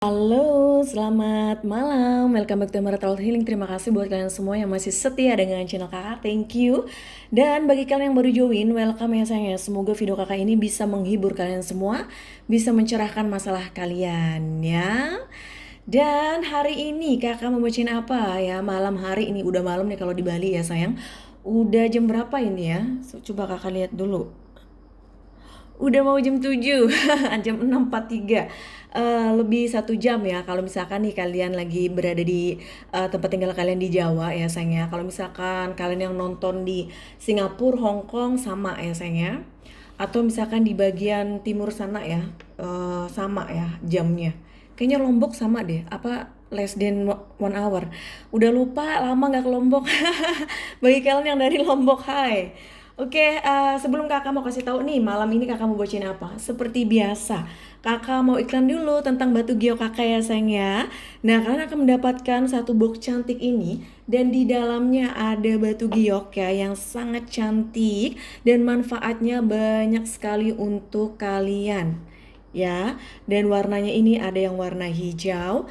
Halo, selamat malam. Welcome back to Marital Healing. Terima kasih buat kalian semua yang masih setia dengan channel kakak. Thank you. Dan bagi kalian yang baru join, welcome ya sayang ya. Semoga video kakak ini bisa menghibur kalian semua, bisa mencerahkan masalah kalian ya. Dan hari ini kakak mau bacain apa ya? Malam hari ini, udah malam nih kalau di Bali ya sayang. Udah jam berapa ini ya? Coba kakak lihat dulu. Udah mau jam 7, jam 6.43. Lebih 1 jam ya kalau misalkan nih kalian lagi berada di tempat tinggal kalian di Jawa ya sayang ya. Kalau misalkan kalian yang nonton di Singapura, Hong Kong sama ya sayang ya. Atau misalkan di bagian timur sana ya, sama ya jamnya. Kayaknya Lombok sama deh, apa less than 1 hour. Udah lupa, lama nggak ke Lombok. Bagi kalian yang dari Lombok, hai. Oke, sebelum kakak mau kasih tahu nih malam ini kakak mau bacain apa. Seperti biasa, kakak mau iklan dulu tentang batu giok kakak ya sayang ya. Nah, kalian akan mendapatkan satu box cantik ini dan di dalamnya ada batu giok ya yang sangat cantik dan manfaatnya banyak sekali untuk kalian ya. Dan warnanya ini ada yang warna hijau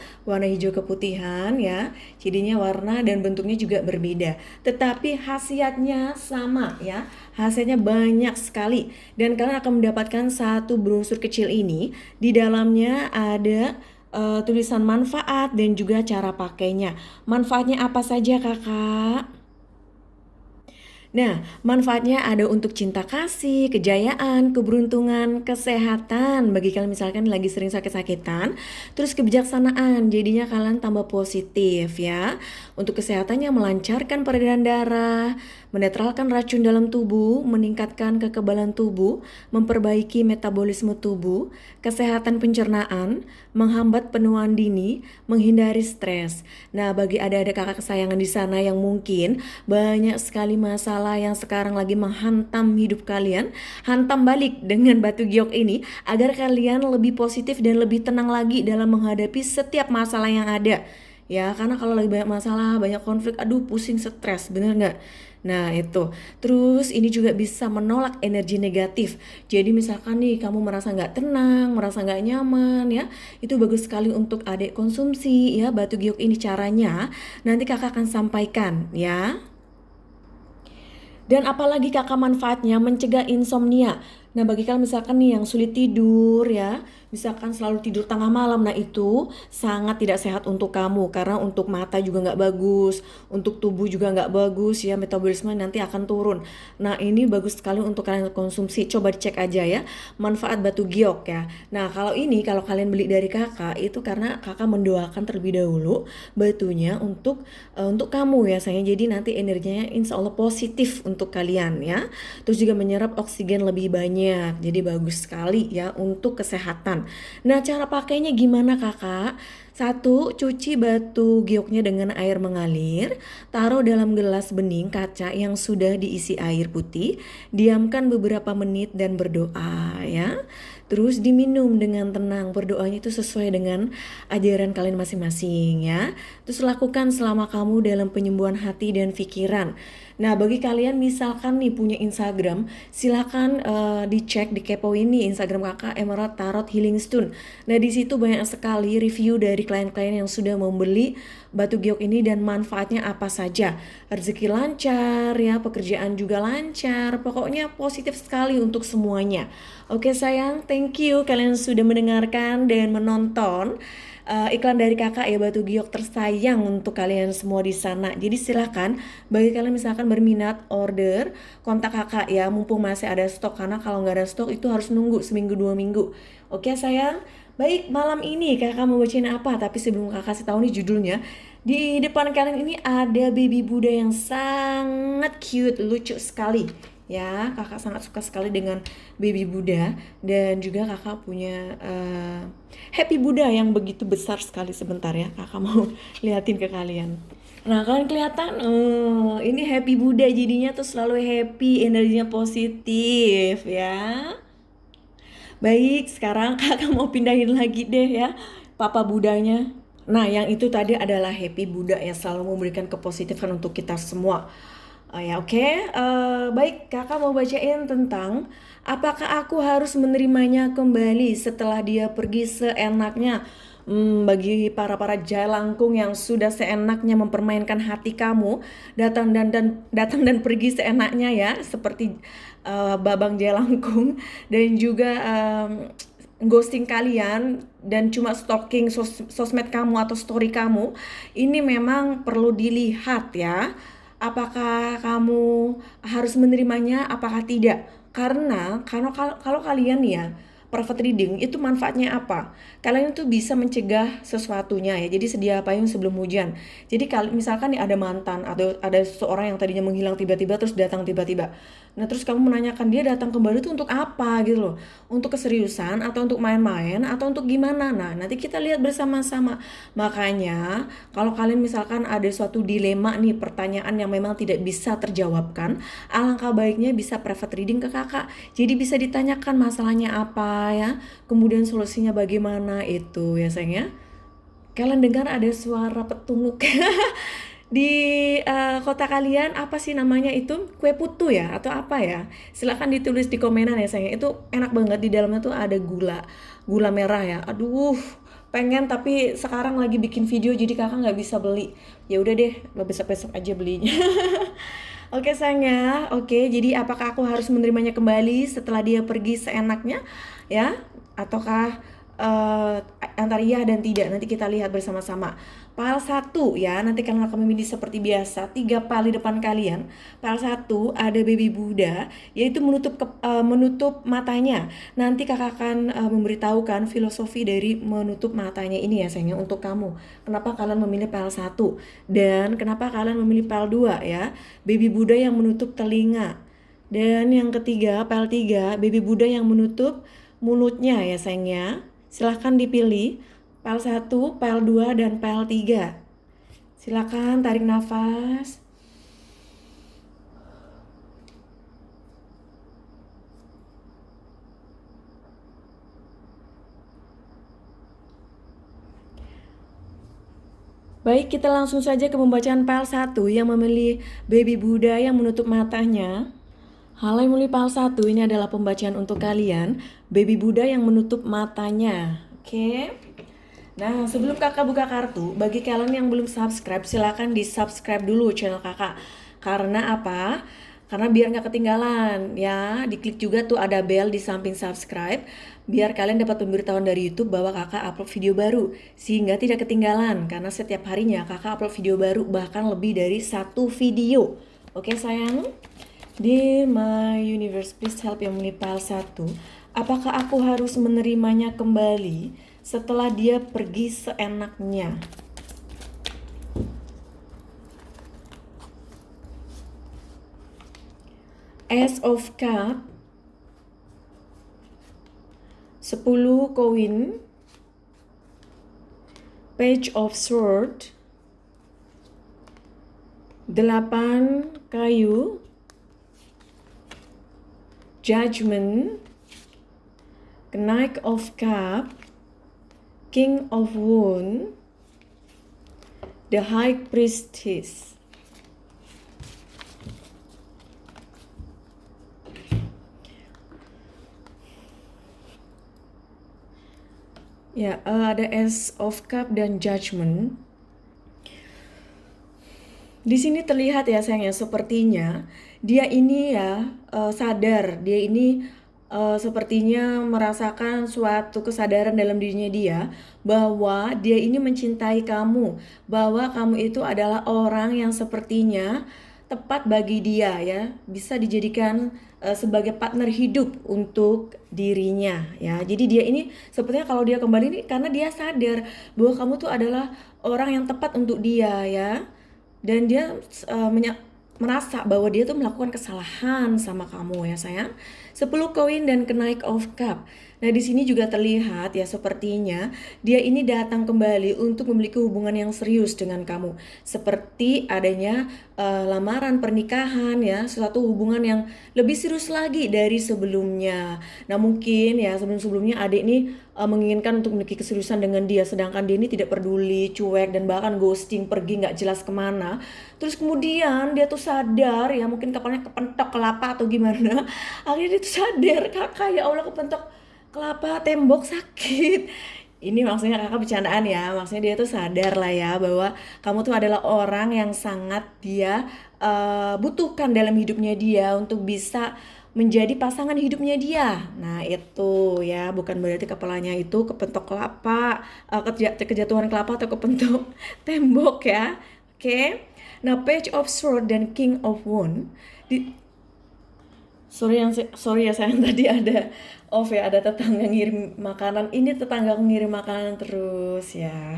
keputihan ya. Jadinya warna dan bentuknya juga berbeda, tetapi khasiatnya sama ya. Khasiatnya banyak sekali dan kalian akan mendapatkan satu brosur kecil ini. Di dalamnya ada tulisan manfaat dan juga cara pakainya. Manfaatnya apa saja kakak? Nah, manfaatnya ada untuk cinta kasih, kejayaan, keberuntungan, kesehatan. Bagi kalian misalkan lagi sering sakit-sakitan, terus kebijaksanaan, jadinya kalian tambah positif ya. Untuk kesehatannya melancarkan peredaran darah, menetralkan racun dalam tubuh, meningkatkan kekebalan tubuh, memperbaiki metabolisme tubuh, kesehatan pencernaan, menghambat penuaan dini, menghindari stres. Nah, bagi adik-adik kakak kesayangan di sana yang mungkin banyak sekali masalah yang sekarang lagi menghantam hidup kalian, hantam balik dengan batu giok ini agar kalian lebih positif dan lebih tenang lagi dalam menghadapi setiap masalah yang ada. Ya, karena kalau lagi banyak masalah, banyak konflik, aduh pusing, stres, bener nggak? Nah itu, terus ini juga bisa menolak energi negatif. Jadi misalkan nih kamu merasa nggak tenang, merasa nggak nyaman ya, itu bagus sekali untuk adik konsumsi ya batu giok ini. Caranya nanti kakak akan sampaikan ya. Dan apalagi kakak manfaatnya mencegah insomnia. Nah bagi kalian misalkan nih yang sulit tidur ya, misalkan selalu tidur tengah malam, nah itu sangat tidak sehat untuk kamu. Karena untuk mata juga nggak bagus, untuk tubuh juga nggak bagus ya, metabolisme nanti akan turun. Nah ini bagus sekali untuk kalian konsumsi, coba dicek aja ya, manfaat batu giok ya. Nah kalau ini, kalau kalian beli dari kakak, itu karena kakak mendoakan terlebih dahulu batunya untuk kamu ya sayang. Jadi nanti energinya insya Allah positif untuk kalian ya. Terus juga menyerap oksigen lebih banyak. Jadi bagus sekali ya untuk kesehatan. Nah, cara pakainya gimana kakak? Satu, cuci batu gioknya dengan air mengalir, taruh dalam gelas bening kaca yang sudah diisi air putih, diamkan beberapa menit dan berdoa ya. Terus diminum dengan tenang, berdoanya itu sesuai dengan ajaran kalian masing-masing ya. Terus lakukan selama kamu dalam penyembuhan hati dan pikiran. Nah bagi kalian misalkan nih punya Instagram, silakan dicek, dikepoin nih Instagram kakak Emerald Tarot Healing Stone. Nah di situ banyak sekali review dari klien-klien yang sudah membeli batu giok ini dan manfaatnya apa saja. Rezeki lancar ya, pekerjaan juga lancar, pokoknya positif sekali untuk semuanya. Oke sayang, thank you kalian sudah mendengarkan dan menonton iklan dari kakak ya batu giok tersayang untuk kalian semua di sana. Jadi silahkan bagi kalian misalkan berminat order, kontak kakak ya mumpung masih ada stok, karena kalau nggak ada stok itu harus nunggu seminggu 2 minggu. Oke sayang. Baik, malam ini kakak mau bacain apa? Tapi sebelum kakak kasih tahu nih judulnya, di depan kalian ini ada baby Buddha yang sangat cute, lucu sekali. Ya, kakak sangat suka sekali dengan baby Buddha. Dan juga kakak punya Happy Buddha yang begitu besar sekali. Sebentar ya, kakak mau liatin ke kalian. Nah kalian kelihatan, ini Happy Buddha jadinya tuh selalu happy, energinya positif ya. Baik, sekarang kakak mau pindahin lagi deh ya Papa Budanya. Nah, yang itu tadi adalah Happy Buddha yang selalu memberikan kepositifan untuk kita semua. Ya oke. Baik, kakak mau bacain tentang apakah aku harus menerimanya kembali setelah dia pergi seenaknya. bagi para jalangkung yang sudah seenaknya mempermainkan hati kamu, datang dan pergi seenaknya ya, seperti babang jalangkung, dan juga ghosting kalian dan cuma stalking sosmed kamu atau story kamu, ini memang perlu dilihat ya. Apakah kamu harus menerimanya, apakah tidak? Karena kalau kalian ya private reading itu manfaatnya apa? Kalian itu bisa mencegah sesuatunya ya. Jadi sedia payung sebelum hujan. Jadi kalau misalkan nih ada mantan atau ada seseorang yang tadinya menghilang tiba-tiba terus datang tiba-tiba. Nah, terus kamu menanyakan dia datang kembali itu untuk apa gitu loh. Untuk keseriusan atau untuk main-main atau untuk gimana? Nah, nanti kita lihat bersama-sama. Makanya, kalau kalian misalkan ada suatu dilema nih, pertanyaan yang memang tidak bisa terjawabkan, alangkah baiknya bisa private reading ke kakak. Jadi bisa ditanyakan masalahnya apa ya, kemudian solusinya bagaimana itu ya sayang ya. Kalian dengar ada suara petunguk di kota kalian, apa sih namanya itu? Kue putu ya atau apa ya? Silakan ditulis di komenan ya sayang. Itu enak banget, di dalamnya tuh ada gula merah ya. Aduh, pengen tapi sekarang lagi bikin video jadi kakak nggak bisa beli. Ya udah deh, besok-besok aja belinya. Oke sayang ya. Oke, jadi apakah aku harus menerimanya kembali setelah dia pergi seenaknya ya? Ataukah antara iya dan tidak? Nanti kita lihat bersama-sama. Pile 1 ya, nanti kalian akan memilih seperti biasa 3 pile di depan kalian. Pile 1 ada baby Buddha, yaitu menutup matanya. Nanti kakak akan memberitahukan filosofi dari menutup matanya ini ya sayangnya untuk kamu. Kenapa kalian memilih pile 1 dan kenapa kalian memilih pile 2 ya? Baby Buddha yang menutup telinga. Dan yang ketiga, pile 3, baby Buddha yang menutup mulutnya ya sayangnya. Silahkan dipilih pile 1, pile 2, dan pile 3. Silahkan tarik nafas. Baik, kita langsung saja ke pembacaan pile 1 yang memilih baby Buddha yang menutup matanya. Halo yang memilih pile 1, ini adalah pembacaan untuk kalian, baby Buddha yang menutup matanya. Oke. Nah, sebelum kakak buka kartu, bagi kalian yang belum subscribe, silakan di subscribe dulu channel kakak. Karena apa? Karena biar nggak ketinggalan ya, diklik juga tuh ada bell di samping subscribe, biar kalian dapat pemberitahuan dari YouTube bahwa kakak upload video baru, sehingga tidak ketinggalan, karena setiap harinya kakak upload video baru, bahkan lebih dari 1 video. Oke sayang? Dear my universe, please help yang memilih pile 1. Apakah aku harus menerimanya kembali setelah dia pergi seenaknya? Ace of Cup, 10 koin, Page of Sword, 8 kayu, Judgment, Knight of Cup, King of Wands, the High Priestess. Ya, ada Ace of Cup dan Judgment. Di sini terlihat ya sayangnya, sepertinya dia ini ya sadar, dia ini sepertinya merasakan suatu kesadaran dalam dirinya dia bahwa dia ini mencintai kamu, bahwa kamu itu adalah orang yang sepertinya tepat bagi dia ya, bisa dijadikan sebagai partner hidup untuk dirinya ya. Jadi dia ini sepertinya kalau dia kembali ini karena dia sadar bahwa kamu tuh adalah orang yang tepat untuk dia ya. Dan dia merasa bahwa dia tuh melakukan kesalahan sama kamu ya sayang. 10 koin dan Knight of Cup. Nah, di sini juga terlihat ya sepertinya dia ini datang kembali untuk memiliki hubungan yang serius dengan kamu. Seperti adanya lamaran pernikahan ya, suatu hubungan yang lebih serius lagi dari sebelumnya. Nah, mungkin ya sebelum-sebelumnya adik ini menginginkan untuk memiliki keseriusan dengan dia, sedangkan dia ini tidak peduli, cuek, dan bahkan ghosting, pergi nggak jelas kemana. Terus kemudian dia tuh sadar ya, mungkin kepalanya kepentok kelapa atau gimana. Akhirnya dia tuh sadar, kakak ya Allah kepentok kelapa, tembok sakit. Ini maksudnya kakak bercandaan ya, maksudnya dia tuh sadar lah ya bahwa kamu tuh adalah orang yang sangat dia butuhkan dalam hidupnya dia untuk bisa menjadi pasangan hidupnya dia. Nah itu ya, bukan berarti kepalanya itu kepentok kelapa, kejatuhan kelapa atau kepentok tembok ya. Oke. Nah, Page of Sword dan King of Wand di, sorry ya sayang tadi ada off ya, ada tetangga ngirim makanan. Ini tetangga ngirim makanan terus ya.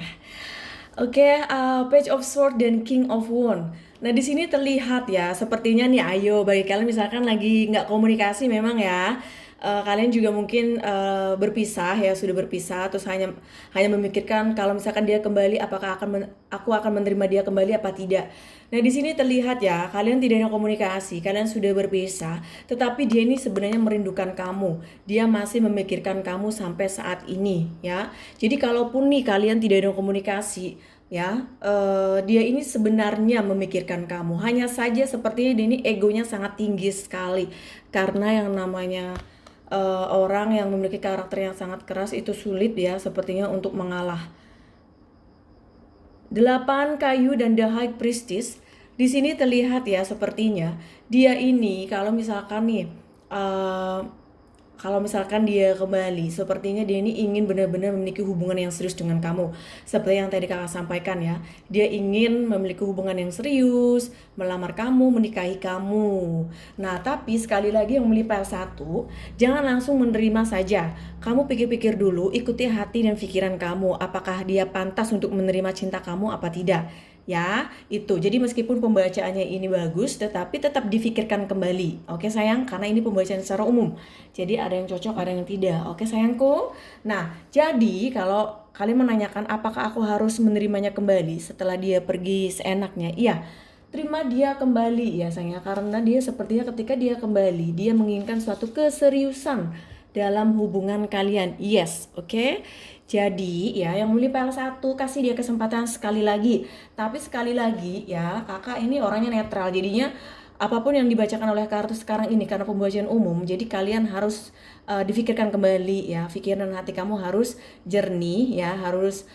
Oke, Page of Sword dan King of Wand. Nah, di sini terlihat ya, sepertinya nih, ayo bagi kalian misalkan lagi nggak komunikasi memang ya, kalian juga mungkin berpisah ya, sudah berpisah, terus hanya hanya memikirkan kalau misalkan dia kembali, apakah aku akan menerima dia kembali apa tidak. Nah, di sini terlihat ya, kalian tidak ada komunikasi, kalian sudah berpisah, tetapi dia ini sebenarnya merindukan kamu. Dia masih memikirkan kamu sampai saat ini ya. Jadi kalaupun nih kalian tidak ada komunikasi ya, dia ini sebenarnya memikirkan kamu. Hanya saja sepertinya dia ini egonya sangat tinggi sekali. Karena yang namanya orang yang memiliki karakter yang sangat keras itu sulit ya sepertinya untuk mengalah. 8 kayu dan The High Priestess. Di sini terlihat ya sepertinya dia ini kalau misalkan nih eh, kalau misalkan dia kembali, sepertinya dia ini ingin benar-benar memiliki hubungan yang serius dengan kamu. Seperti yang tadi kakak sampaikan ya, dia ingin memiliki hubungan yang serius, melamar kamu, menikahi kamu. Nah, tapi sekali lagi yang memilih file 1, jangan langsung menerima saja. Kamu pikir-pikir dulu, ikuti hati dan pikiran kamu, apakah dia pantas untuk menerima cinta kamu apa tidak. Ya, itu. Jadi meskipun pembacaannya ini bagus, tetapi tetap difikirkan kembali. Oke sayang, karena ini pembacaan secara umum. Jadi ada yang cocok, ada yang tidak. Oke sayangku. Nah, jadi kalau kalian menanyakan apakah aku harus menerimanya kembali setelah dia pergi seenaknya? Iya, terima dia kembali ya sayang. Karena dia sepertinya ketika dia kembali, dia menginginkan suatu keseriusan dalam hubungan kalian. Yes, oke. Jadi ya yang memilih PL1 kasih dia kesempatan sekali lagi. Tapi sekali lagi ya, kakak ini orangnya netral. Jadinya apapun yang dibacakan oleh kartu sekarang ini karena pembacaan umum, jadi kalian harus difikirkan kembali ya. Pikiran dan hati kamu harus jernih ya, harus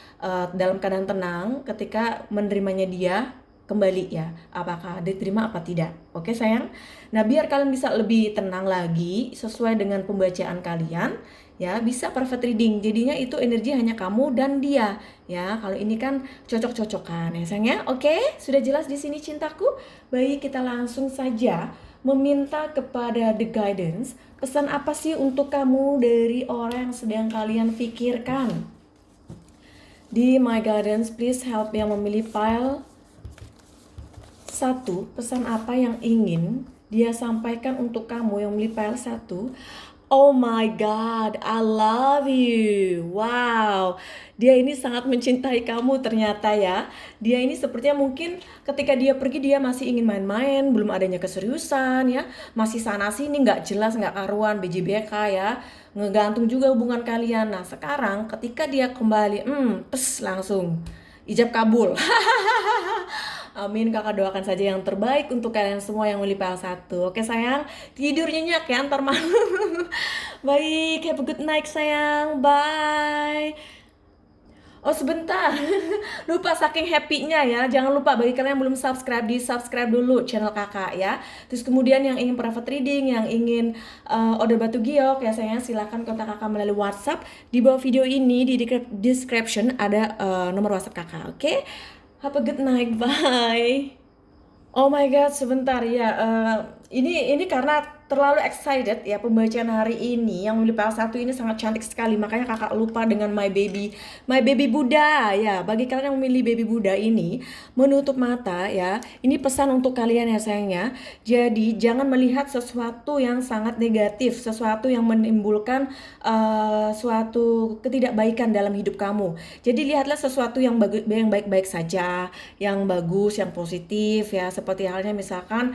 dalam keadaan tenang ketika menerimanya dia kembali ya, apakah diterima apa tidak. Oke sayang. Nah, biar kalian bisa lebih tenang lagi sesuai dengan pembacaan kalian ya, bisa perfect reading. Jadinya itu energi hanya kamu dan dia ya. Kalau ini kan cocok-cocokan ya sayang ya. Oke, sudah jelas di sini cintaku. Baik, kita langsung saja meminta kepada The Guidance. Pesan apa sih untuk kamu dari orang yang sedang kalian pikirkan? Di My Guidance, please help yang memilih file 1, pesan apa yang ingin dia sampaikan untuk kamu yang memilih file 1. Oh my god, I love you. Wow, dia ini sangat mencintai kamu ternyata ya. Dia ini sepertinya mungkin ketika dia pergi dia masih ingin main-main, belum adanya keseriusan ya. Masih sana sini nggak jelas, nggak karuan, BJBK ya. Ngegantung juga hubungan kalian. Nah sekarang ketika dia kembali, langsung ijab kabul. Amin, kakak doakan saja yang terbaik untuk kalian semua yang memilih PL1. Oke sayang, tidur nyenyak ya ntar malam. Baik, have a good night sayang, bye. Oh sebentar, lupa saking happy-nya ya. Jangan lupa bagi kalian yang belum subscribe, di subscribe dulu channel kakak ya. Terus kemudian yang ingin private reading, yang ingin order batu giok ya sayang, silahkan kontak kakak melalui WhatsApp. Di bawah video ini di description ada nomor WhatsApp kakak, oke? Have a good night, bye. Oh my god, sebentar ya. Ini karena terlalu excited ya pembacaan hari ini. Yang memilih PL1 ini sangat cantik sekali. Makanya kakak lupa dengan my baby Buddha ya. Bagi kalian yang memilih baby Buddha ini, menutup mata ya. Ini pesan untuk kalian ya sayangnya. Jadi jangan melihat sesuatu yang sangat negatif, sesuatu yang menimbulkan suatu ketidakbaikan dalam hidup kamu. Jadi lihatlah sesuatu yang baik-baik saja, yang bagus, yang positif ya. Seperti halnya misalkan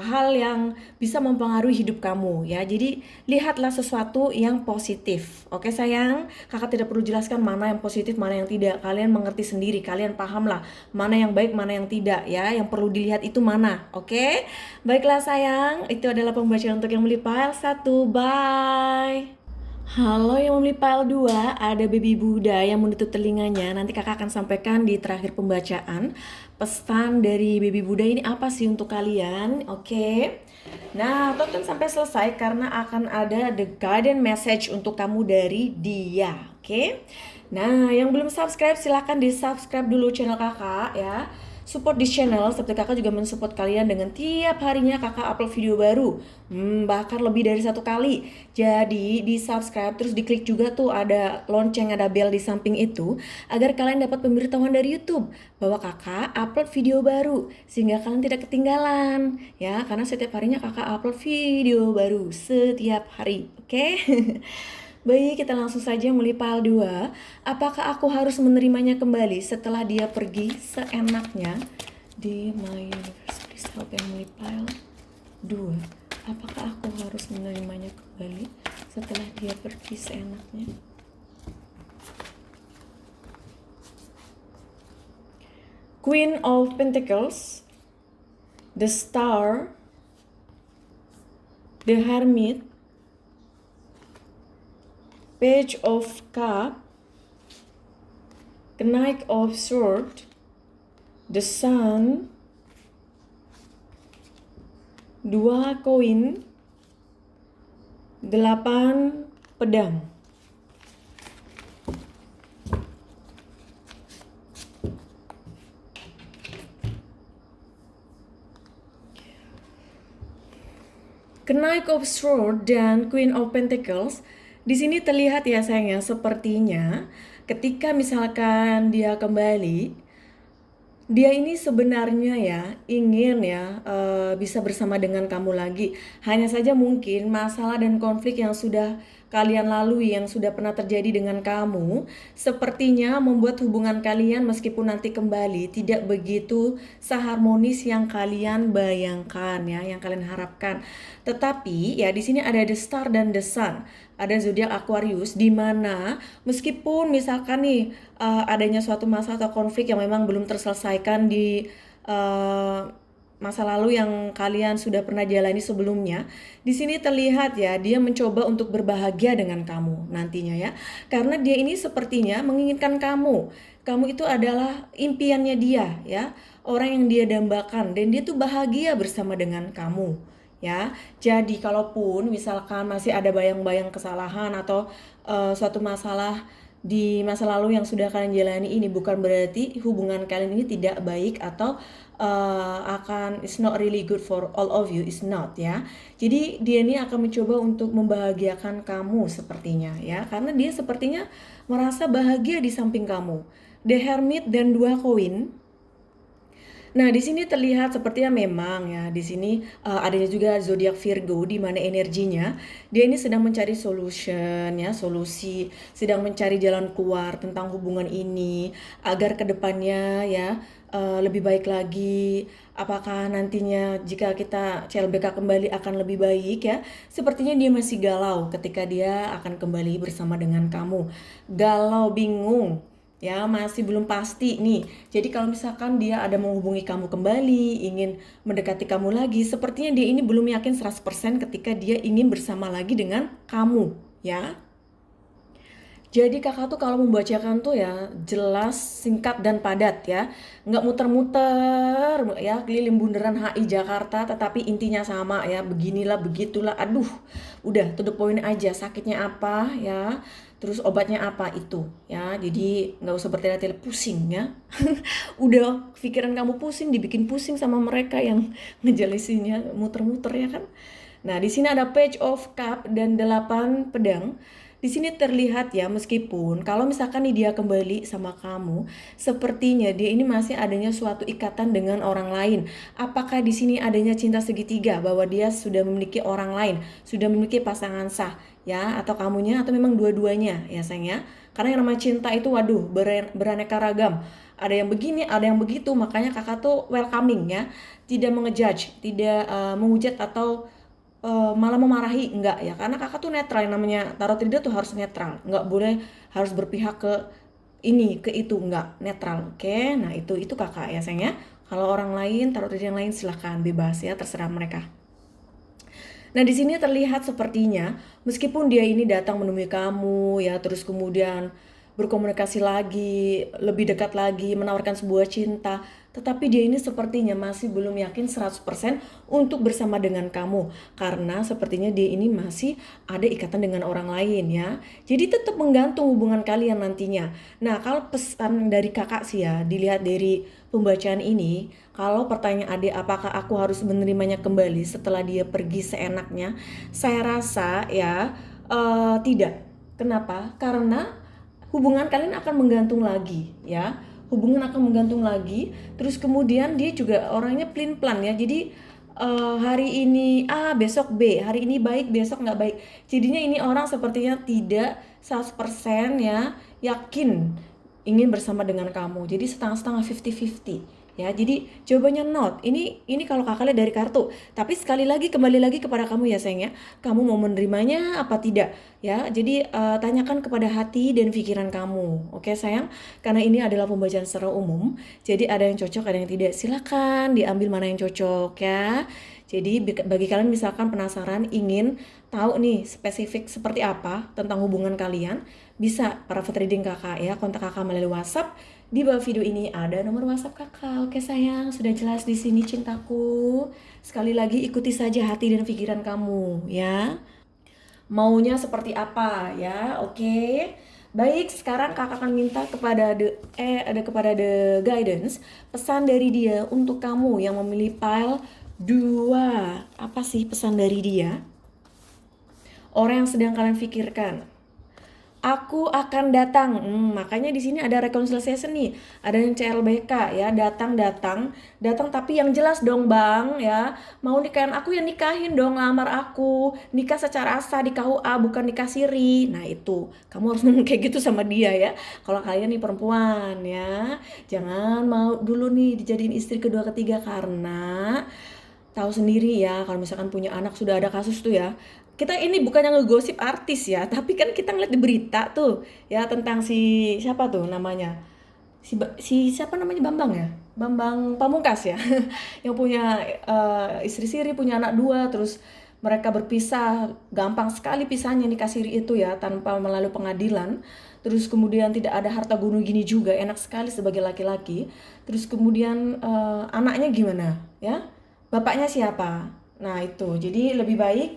hal yang bisa mempengaruhi hidup kamu ya. Jadi lihatlah sesuatu yang positif. Oke sayang, kakak tidak perlu jelaskan mana yang positif, mana yang tidak. Kalian mengerti sendiri, kalian pahamlah mana yang baik, mana yang tidak ya. Yang perlu dilihat itu mana. Oke. Baiklah sayang, itu adalah pembacaan untuk yang memilih file 1. Bye. Halo yang memilih file 2, ada baby Buddha yang menutup telinganya. Nanti kakak akan sampaikan di terakhir pembacaan. Pesan dari baby Buddha ini apa sih untuk kalian? Oke. Nah, tonton sampai selesai karena akan ada the guidance message untuk kamu dari dia. Oke. Nah, yang belum subscribe silahkan di subscribe dulu channel kakak ya. Support di channel seperti kakak juga mensupport kalian dengan tiap harinya kakak upload video baru, bahkan lebih dari 1 kali. Jadi di subscribe terus diklik juga tuh ada lonceng, ada bell di samping itu agar kalian dapat pemberitahuan dari YouTube bahwa kakak upload video baru sehingga kalian tidak ketinggalan ya, karena setiap harinya kakak upload video baru setiap hari. Oke. Baik, kita langsung saja mulai file 2. Apakah aku harus menerimanya kembali setelah dia pergi seenaknya? Di My Universe, please help yang mulai file 2. Apakah aku harus menerimanya kembali setelah dia pergi seenaknya? Queen of Pentacles, the Star, the Hermit, Page of Cup, the Knight of Swords, the Sun, 2 koin, 8 pedang. Knight of Swords dan Queen of Pentacles. Di sini terlihat ya sayangnya, sepertinya ketika misalkan dia kembali, dia ini sebenarnya ya ingin ya bisa bersama dengan kamu lagi. Hanya saja mungkin masalah dan konflik yang sudah kalian lalui, yang sudah pernah terjadi dengan kamu, sepertinya membuat hubungan kalian meskipun nanti kembali tidak begitu seharmonis yang kalian bayangkan ya, yang kalian harapkan. Tetapi ya di sini ada the star dan the sun. Ada zodiak Aquarius di mana meskipun misalkan nih adanya suatu masalah atau konflik yang memang belum terselesaikan di masa lalu yang kalian sudah pernah jalani sebelumnya, di sini terlihat ya dia mencoba untuk berbahagia dengan kamu nantinya ya, karena dia ini sepertinya menginginkan kamu. Kamu itu adalah impiannya dia ya, orang yang dia dambakan, dan dia tuh bahagia bersama dengan kamu ya. Jadi kalaupun misalkan masih ada bayang-bayang kesalahan atau suatu masalah di masa lalu yang sudah kalian jalani, ini bukan berarti hubungan kalian ini tidak baik atau it's not really good for all of you, it's not ya. Jadi dia ini akan mencoba untuk membahagiakan kamu sepertinya ya, karena dia sepertinya merasa bahagia di samping kamu. The Hermit dan 2 koin. Nah, di sini terlihat sepertinya memang ya, di sini adanya juga zodiak Virgo di mana energinya dia ini sedang mencari solution ya, solusi, sedang mencari jalan keluar tentang hubungan ini agar kedepannya ya lebih baik lagi. Apakah nantinya jika kita CLBK kembali akan lebih baik ya? Sepertinya dia masih galau ketika dia akan kembali bersama dengan kamu. Galau, bingung ya, masih belum pasti nih. Jadi kalau misalkan dia ada menghubungi kamu kembali, ingin mendekati kamu lagi, sepertinya dia ini belum yakin 100% ketika dia ingin bersama lagi dengan kamu ya. Jadi kakak tuh kalau membacakan tuh ya jelas, singkat, dan padat ya. Nggak muter-muter ya, keliling bundaran HI Jakarta, tetapi intinya sama ya, beginilah, begitulah. Aduh, udah to the point aja, sakitnya apa ya, terus obatnya apa itu ya. Jadi nggak usah bertele-tele pusing ya. Udah pikiran kamu pusing, dibikin pusing sama mereka yang ngejelasinnya muter-muter ya kan. Nah, di sini ada Page of Cup dan 8 pedang. Di sini terlihat ya, meskipun kalau misalkan nih dia kembali sama kamu, sepertinya dia ini masih adanya suatu ikatan dengan orang lain. Apakah di sini adanya cinta segitiga, bahwa dia sudah memiliki orang lain, sudah memiliki pasangan sah ya, atau kamunya, atau memang dua-duanya ya sayang ya. Karena yang namanya cinta itu waduh beraneka ragam. Ada yang begini, ada yang begitu, makanya kakak tuh welcoming ya, tidak mengejudge, tidak menghujat atau malah memarahi, enggak ya, karena kakak tuh netral. Yang namanya tarot reader tuh harus netral, enggak boleh harus berpihak ke ini ke itu, enggak, netral. Oke, nah itu kakak ya sayang ya. Kalau orang lain, tarot reader yang lain silahkan bebas ya, terserah mereka. Nah, di sini terlihat sepertinya meskipun dia ini datang menemui kamu ya, terus kemudian berkomunikasi lagi, lebih dekat lagi, menawarkan sebuah cinta, tetapi dia ini sepertinya masih belum yakin 100% untuk bersama dengan kamu karena sepertinya dia ini masih ada ikatan dengan orang lain ya. Jadi tetap menggantung hubungan kalian nantinya. Nah, kalau pesan dari kakak sih ya, dilihat dari pembacaan ini, kalau pertanyaan adik apakah aku harus menerimanya kembali setelah dia pergi seenaknya, saya rasa ya tidak. Kenapa? Karena hubungan kalian akan menggantung lagi ya, hubungan akan menggantung lagi. Terus kemudian dia juga orangnya pelin plan ya, jadi hari ini A besok B, hari ini baik besok nggak baik. Jadinya ini orang sepertinya tidak 100% ya yakin ingin bersama dengan kamu, jadi setengah-setengah 50-50 ya. Jadi jawabannya not. Ini kalau kakak lihat dari kartu. Tapi sekali lagi kembali lagi kepada kamu ya sayang ya. Kamu mau menerimanya apa tidak ya. Jadi tanyakan kepada hati dan pikiran kamu. Oke sayang. Karena ini adalah pembacaan secara umum. Jadi ada yang cocok, ada yang tidak. Silakan diambil mana yang cocok ya. Jadi bagi kalian misalkan penasaran ingin tahu nih spesifik seperti apa tentang hubungan kalian, bisa private reading kakak ya, kontak kakak melalui WhatsApp. Di bawah video ini ada nomor WhatsApp kakak. Oke sayang, sudah jelas di sini cintaku. Sekali lagi ikuti saja hati dan pikiran kamu ya. Maunya seperti apa ya, oke. Baik, sekarang kakak akan minta kepada the guidance, pesan dari dia untuk kamu yang memilih pile 2. Apa sih pesan dari dia? Orang yang sedang kalian pikirkan. Aku akan datang. Makanya di sini ada reconciliation nih. Ada yang CLBK ya, datang tapi yang jelas dong bang ya. Mau nikahin aku ya nikahin dong, lamar aku. Nikah secara sah di KUA bukan nikah siri. Nah itu, kamu harus ngomong kayak gitu sama dia ya. Kalau kalian nih perempuan ya, jangan mau dulu nih dijadiin istri kedua ketiga karena tahu sendiri ya kalau misalkan punya anak, sudah ada kasus tuh ya. Kita ini bukannya ngegosip artis ya, tapi kan kita ngeliat di berita tuh ya tentang si siapa tuh namanya, si siapa namanya, Bambang ya, Bambang Pamungkas ya yang punya istri siri, punya anak 2, terus mereka berpisah, gampang sekali pisahnya nikah siri itu ya, tanpa melalui pengadilan. Terus kemudian tidak ada harta gunung gini juga, enak sekali sebagai laki-laki. Terus kemudian anaknya gimana ya, bapaknya siapa. Nah itu, jadi lebih baik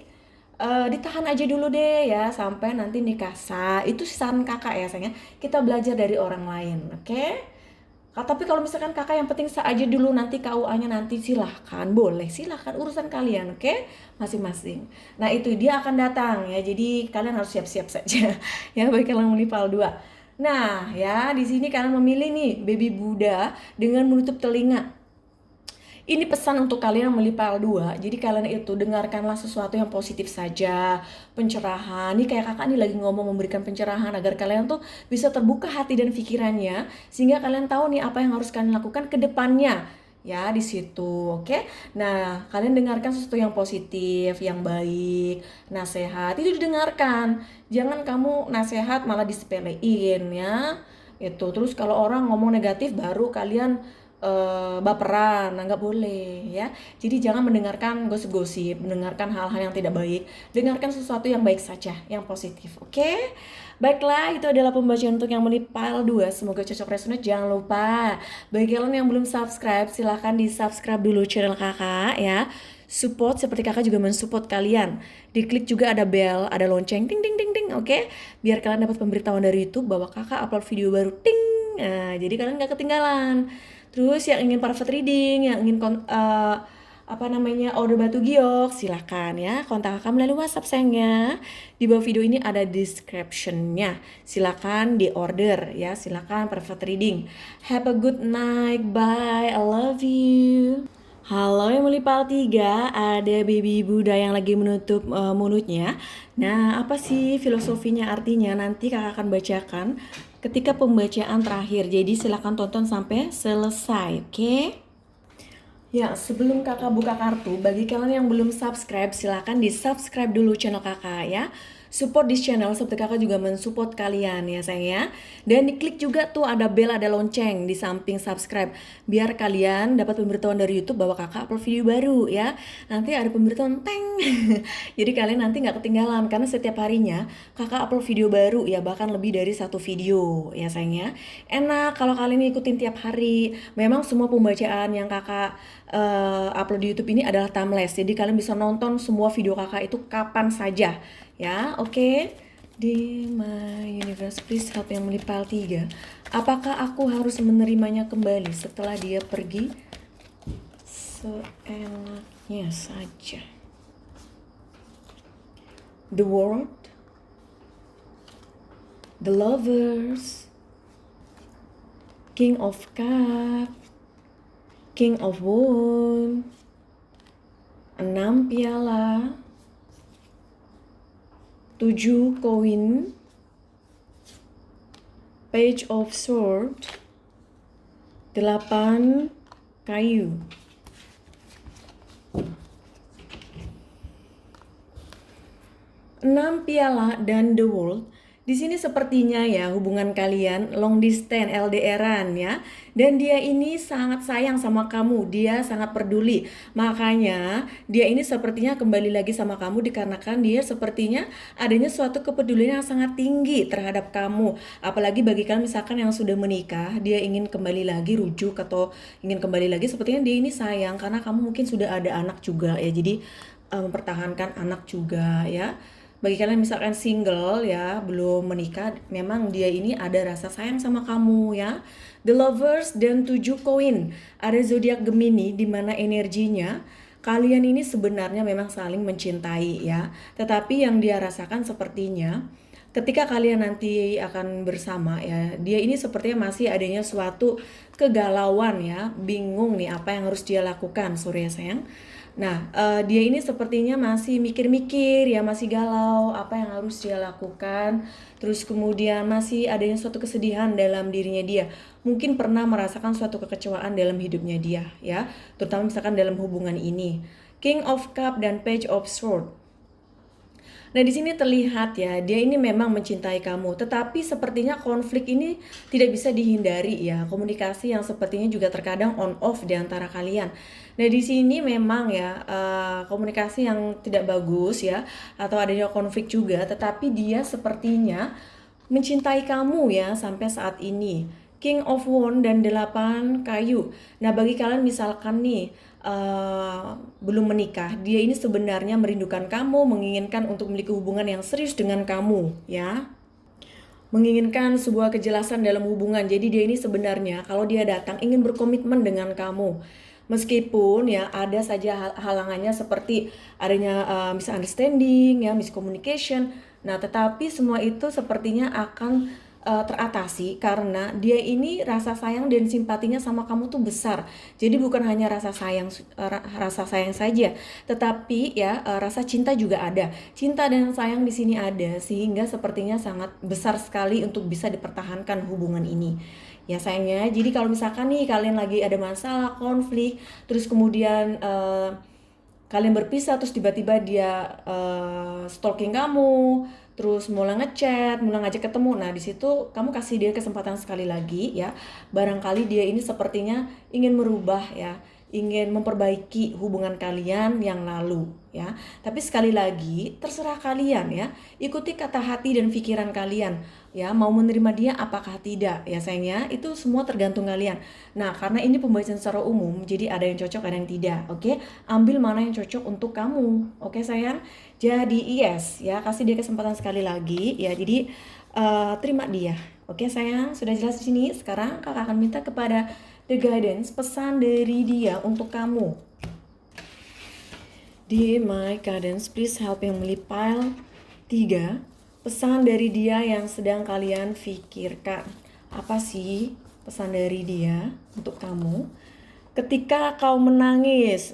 ditahan aja dulu deh ya sampai nanti nikah sah. Itu saran kakak ya sayangnya, kita belajar dari orang lain, oke? Tapi kalau misalkan kakak yang penting sah aja dulu, nanti KUA-nya nanti silahkan, boleh, silahkan, urusan kalian, oke? Masing-masing. Nah itu dia akan datang ya, jadi kalian harus siap-siap saja ya bagi kalian yang menipal 2. Nah ya, di sini kalian memilih nih baby Buddha dengan menutup telinga. Ini pesan untuk kalian yang melipal 2. Jadi kalian itu dengarkanlah sesuatu yang positif saja, pencerahan. Ini kayak kakak nih lagi ngomong, memberikan pencerahan agar kalian tuh bisa terbuka hati dan pikirannya, sehingga kalian tahu nih apa yang harus kalian lakukan ke depannya. Ya di situ, oke? Nah kalian dengarkan sesuatu yang positif, yang baik, nasihat itu didengarkan. Jangan kamu nasihat malah disepelein ya. Itu terus kalau orang ngomong negatif baru kalian baperan. Nah nggak boleh ya. Jadi jangan mendengarkan gosip-gosip, mendengarkan hal-hal yang tidak baik. Dengarkan sesuatu yang baik saja, yang positif, oke? Baiklah, itu adalah pembacaan untuk yang menipal 2. Semoga cocok resonate. Jangan lupa bagi kalian yang belum subscribe, silahkan di subscribe dulu channel kakak ya. Support seperti kakak juga mensupport kalian. Diklik juga ada bell, ada lonceng, ting ting ting ting, oke? Biar kalian dapat pemberitahuan dari YouTube bahwa kakak upload video baru, ting. Nah, jadi kalian gak ketinggalan. Terus yang ingin private reading, yang ingin order batu giok, silahkan ya kontak kakak melalui WhatsApp sayangnya. Di bawah video ini ada description-nya. Silahkan di order ya, silahkan private reading. Have a good night, bye, I love you. Halo yang melipal 3, ada baby Buddha yang lagi menutup mulutnya. Nah apa sih filosofinya, artinya nanti kakak akan bacakan ketika pembacaan terakhir. Jadi silahkan tonton sampai selesai, oke? Ya, sebelum kakak buka kartu, bagi kalian yang belum subscribe, silahkan di subscribe dulu channel kakak ya, support this channel seperti kakak juga mensupport kalian ya sayang ya. Dan diklik juga tuh ada bell, ada lonceng di samping subscribe, biar kalian dapat pemberitahuan dari YouTube bahwa kakak upload video baru ya. Nanti ada pemberitahuan teng. Jadi kalian nanti nggak ketinggalan karena setiap harinya kakak upload video baru ya, bahkan lebih dari satu video ya sayang ya. Enak kalau kalian ikutin tiap hari. Memang semua pembacaan yang kakak upload di YouTube ini adalah timeless. Jadi kalian bisa nonton semua video kakak itu kapan saja. Ya, oke. Di my universe, please help yang melipal 3. Apakah aku harus menerimanya kembali setelah dia pergi? Seenaknya saja. The world, the lovers, King of Cup, King of Wand, 6 piala, 7 koin, Page of Sword, 8 kayu. Enam piala dan the world. Di sini sepertinya ya hubungan kalian long distance LDR-an ya. Dan dia ini sangat sayang sama kamu, dia sangat peduli. Makanya dia ini sepertinya kembali lagi sama kamu dikarenakan dia sepertinya adanya suatu kepedulian yang sangat tinggi terhadap kamu. Apalagi bagi kalian misalkan yang sudah menikah, dia ingin kembali lagi rujuk atau ingin kembali lagi, sepertinya dia ini sayang karena kamu mungkin sudah ada anak juga ya. Jadi mempertahankan anak juga ya. Bagi kalian misalkan single ya, belum menikah, memang dia ini ada rasa sayang sama kamu ya. The lovers dan 7 koin. Ada zodiak Gemini di mana energinya kalian ini sebenarnya memang saling mencintai ya. Tetapi yang dia rasakan sepertinya ketika kalian nanti akan bersama ya, dia ini sepertinya masih adanya suatu kegalauan ya, bingung nih apa yang harus dia lakukan, Surya sayang. Nah, dia ini sepertinya masih mikir-mikir ya, masih galau apa yang harus dia lakukan. Terus kemudian masih adanya suatu kesedihan dalam dirinya dia. Mungkin pernah merasakan suatu kekecewaan dalam hidupnya dia ya, terutama misalkan dalam hubungan ini. King of Cup dan Page of Sword. Nah, di sini terlihat ya, dia ini memang mencintai kamu, tetapi sepertinya konflik ini tidak bisa dihindari ya. Komunikasi yang sepertinya juga terkadang on off di antara kalian. Nah, di sini memang ya komunikasi yang tidak bagus ya, atau adanya konflik juga, tetapi dia sepertinya mencintai kamu ya sampai saat ini. King of Wand dan 8 kayu. Nah, bagi kalian misalkan nih belum menikah, dia ini sebenarnya merindukan kamu, menginginkan untuk memiliki hubungan yang serius dengan kamu ya, menginginkan sebuah kejelasan dalam hubungan. Jadi dia ini sebenarnya kalau dia datang ingin berkomitmen dengan kamu, meskipun ya ada saja halangannya seperti adanya misunderstanding ya, miscommunication. Nah, tetapi semua itu sepertinya akan teratasi karena dia ini rasa sayang dan simpatinya sama kamu tuh besar. Jadi bukan hanya rasa sayang saja, tetapi ya rasa cinta juga ada. Cinta dan sayang di sini ada, sehingga sepertinya sangat besar sekali untuk bisa dipertahankan hubungan ini. Ya sayangnya, jadi kalau misalkan nih kalian lagi ada masalah, konflik, terus kemudian kalian berpisah, terus tiba-tiba dia stalking kamu, terus mulai ngechat, mulai ngajak ketemu. Nah, di situ kamu kasih dia kesempatan sekali lagi ya. Barangkali dia ini sepertinya ingin merubah ya, ingin memperbaiki hubungan kalian yang lalu ya. Tapi sekali lagi terserah kalian ya. Ikuti kata hati dan pikiran kalian ya, mau menerima dia apakah tidak ya sayangnya, itu semua tergantung kalian. Nah, karena ini pembahasan secara umum, jadi ada yang cocok, ada yang tidak. Oke, ambil mana yang cocok untuk kamu. Oke sayang. Jadi yes ya, kasih dia kesempatan sekali lagi ya. Jadi terima dia. Oke sayang, sudah jelas di sini. Sekarang kakak akan minta kepada the guidance, pesan dari dia untuk kamu. Di my guidance, please help yang melipal 3. Pesan dari dia yang sedang kalian pikirkan. Apa sih pesan dari dia untuk kamu? Ketika kau menangis,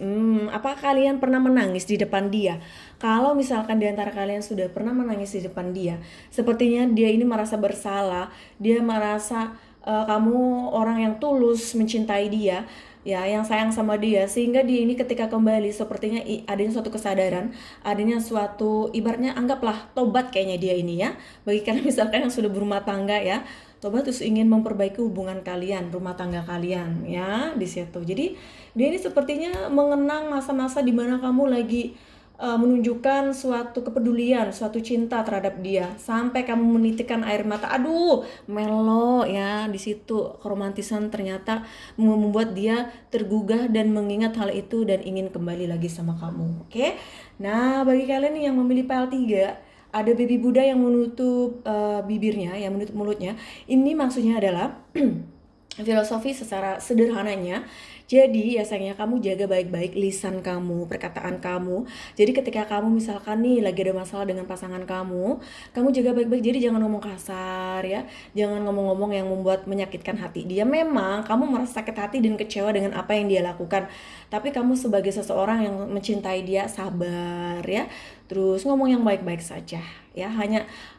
apa kalian pernah menangis di depan dia? Kalau misalkan di antara kalian sudah pernah menangis di depan dia, sepertinya dia ini merasa bersalah, dia merasa kamu orang yang tulus mencintai dia. ya, yang sayang sama dia, sehingga dia ini ketika kembali sepertinya adanya suatu kesadaran, adanya suatu ibaratnya anggaplah tobat kayaknya dia ini ya, bagi kalian misalkan yang sudah berumah tangga ya, tobat terus ingin memperbaiki hubungan kalian, rumah tangga kalian ya di situ. Jadi dia ini sepertinya mengenang masa-masa di mana kamu lagi menunjukkan suatu kepedulian, suatu cinta terhadap dia, sampai kamu menitikkan air mata. Aduh, melo ya di situ. Keromantisan ternyata membuat dia tergugah dan mengingat hal itu dan ingin kembali lagi sama kamu. Oke. Nah, bagi kalian nih yang memilih PL3, ada baby Buddha yang menutup bibirnya, yang menutup mulutnya. Ini maksudnya adalah filosofi secara sederhananya, jadi ya sayangnya kamu jaga baik-baik lisan kamu, perkataan kamu. Jadi ketika kamu misalkan nih lagi ada masalah dengan pasangan kamu jaga baik-baik. Jadi jangan ngomong kasar ya, jangan ngomong-ngomong yang membuat menyakitkan hati dia. Memang kamu merasa sakit hati dan kecewa dengan apa yang dia lakukan, tapi kamu sebagai seseorang yang mencintai dia, sabar ya. Terus ngomong yang baik-baik saja ya.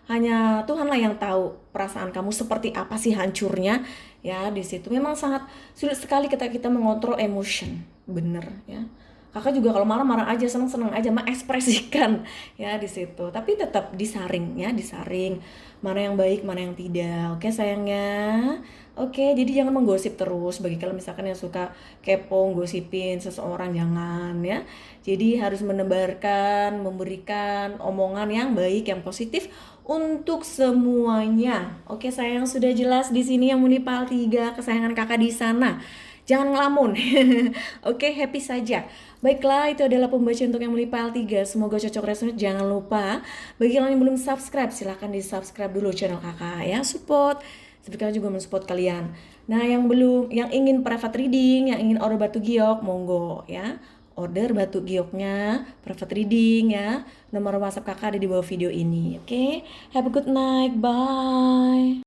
Hanya Tuhanlah yang tahu perasaan kamu seperti apa sih hancurnya ya di situ. Memang sangat sulit sekali kita mengontrol emotion, bener ya. Kakak juga kalau marah-marah aja, seneng-seneng aja mengekspresikan ya di situ. Tapi tetap disaring ya, disaring mana yang baik, mana yang tidak. Oke sayangnya. Oke, jadi jangan menggosip terus. Bagi kalian misalkan yang suka kepo, gosipin seseorang, jangan ya. Jadi harus menebarkan, memberikan omongan yang baik, yang positif untuk semuanya. Oke, sayang sudah jelas di sini yang Munipal 3 kesayangan kakak di sana. Jangan ngelamun. Oke, happy saja. Baiklah, itu adalah pembacaan untuk yang Munipal 3. Semoga cocok resonate. Jangan lupa bagi kalian yang belum subscribe, silahkan di subscribe dulu channel kakak ya. Support. Seperti kalian juga mensupport kalian. Nah, yang ingin private reading, yang ingin order batu giok, monggo ya. Order batu gioknya, private reading ya. Nomor WhatsApp kakak ada di bawah video ini. Oke, have a good night. Bye.